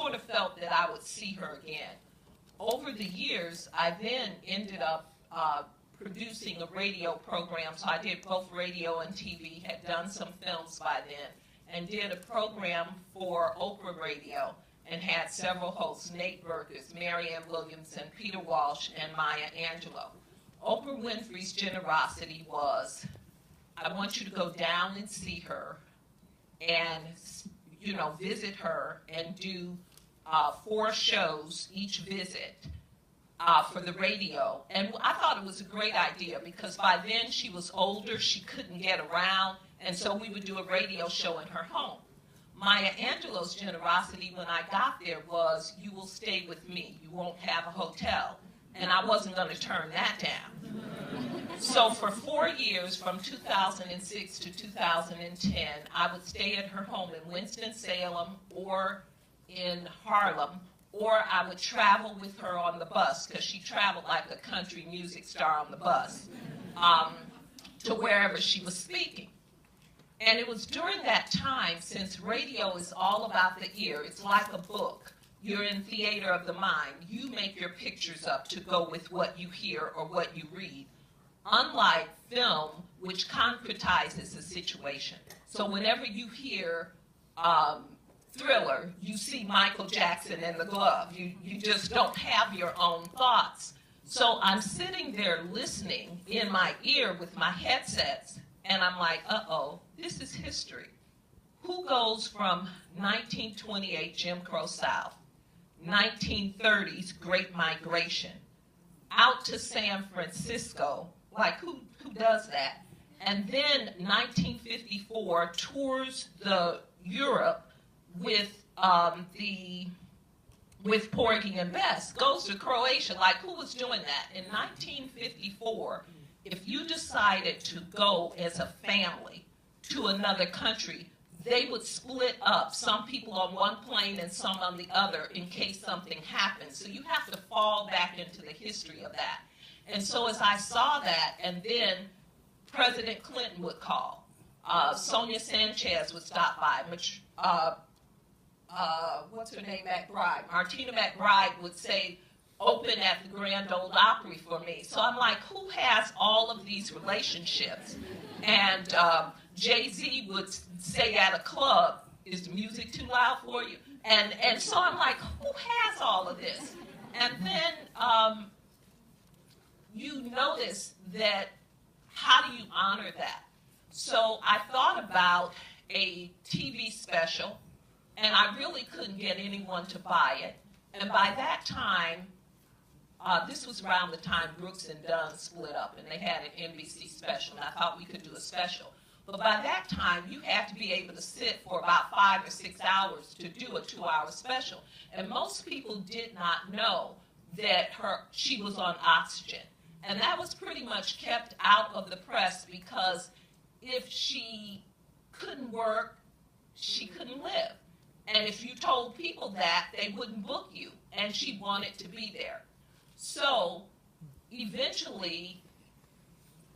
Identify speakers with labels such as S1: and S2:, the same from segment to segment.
S1: sort of felt that I would see her again. Over the years, I then ended up producing a radio program. So I did both radio and TV, had done some films by then, and did a program for Oprah Radio and had several hosts, Nate Burgess, Marianne Williamson, Peter Walsh, and Maya Angelou. Oprah Winfrey's generosity was, I want you to go down and see her and, you know, visit her and do 4 shows each visit for the radio. And I thought it was a great idea because by then she was older, she couldn't get around, and so we would do a radio show in her home. Maya Angelou's generosity when I got there was, you will stay with me, you won't have a hotel. And I wasn't going to turn that down. So for 4 years, from 2006 to 2010, I would stay at her home in Winston-Salem or in Harlem, or I would travel with her on the bus, because she traveled like a country music star on the bus, to wherever she was speaking. And it was during that time, since radio is all about the ear, it's like a book. You're in theater of the mind. You make your pictures up to go with what you hear or what you read. Unlike film, which concretizes a situation. So whenever you hear Thriller, you see Michael Jackson in the glove. You just don't have your own thoughts. So I'm sitting there listening in my ear with my headsets, and I'm like, uh-oh, this is history. Who goes from 1928 Jim Crow South, 1930s Great Migration, out to San Francisco? Like, who does that? And then 1954 tours the Europe with Porgy and Bess, goes to Croatia. Like, who was doing that? In 1954, if you decided to go as a family to another country, they would split up, some people on one plane and some on the other in case something happened. So you have to fall back into the history of that. And so as I saw that, and then President Clinton would call, Sonia Sanchez would stop by, what's her name, McBride, Martina McBride would say, open at the Grand Ole Opry for me. So I'm like, who has all of these relationships? And Jay-Z would say at a club, is the music too loud for you? And so I'm like, who has all of this? And then you notice that, how do you honor that? So I thought about a TV special, and I really couldn't get anyone to buy it. And by that time, this was around the time Brooks and Dunn split up, and they had an NBC special, and I thought we could do a special. But by that time, you had to be able to sit for about 5 or 6 hours to do a 2-hour special. And most people did not know that she was on oxygen. And that was pretty much kept out of the press because if she couldn't work, she couldn't live. And if you told people that, they wouldn't book you, and she wanted to be there. So eventually,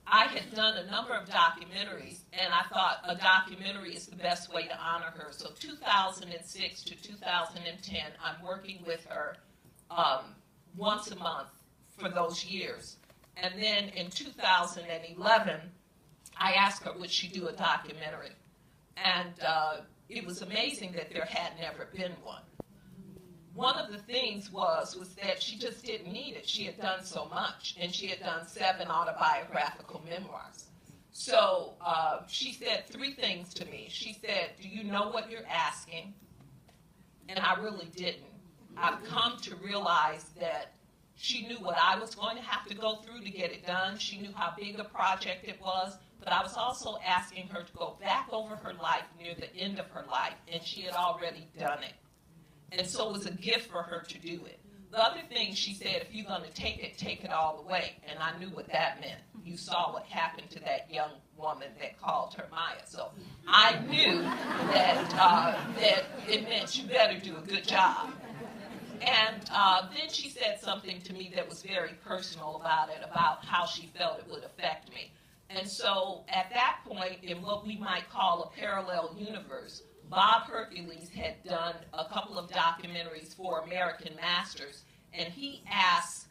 S1: I had done a number of documentaries, and I thought a documentary is the best way to honor her. So 2006 to 2010, I'm working with her once a month for those years. And then in 2011, I asked her, would she do a documentary? And it was amazing that there had never been one. One of the things was that she just didn't need it. She had done so much, and she had done 7 autobiographical memoirs. So she said 3 things to me. She said, do you know what you're asking? And I really didn't. I've come to realize that she knew what I was going to have to go through to get it done. She knew how big a project it was. But I was also asking her to go back over her life near the end of her life, and she had already done it. And so it was a gift for her to do it. The other thing she said, if you're going to take it all the way. And I knew what that meant. You saw what happened to that young woman that called her Maya. So I knew that it meant you better do a good job. And then she said something to me that was very personal about it, about how she felt it would affect me. And so at that point, in what we might call a parallel universe, Bob Hercules had done a couple of documentaries for American Masters, and he asked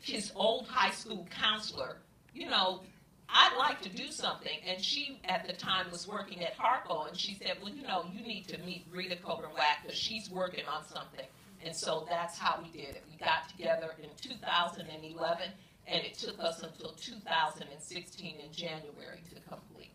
S1: his old high school counselor, you know, I'd like to do something. And she, at the time, was working at Harpo, and she said, well, you know, you need to meet Rita Coderwack because she's working on something. And so that's how we did it. We got together in 2011, and it took us until 2016 in January to complete.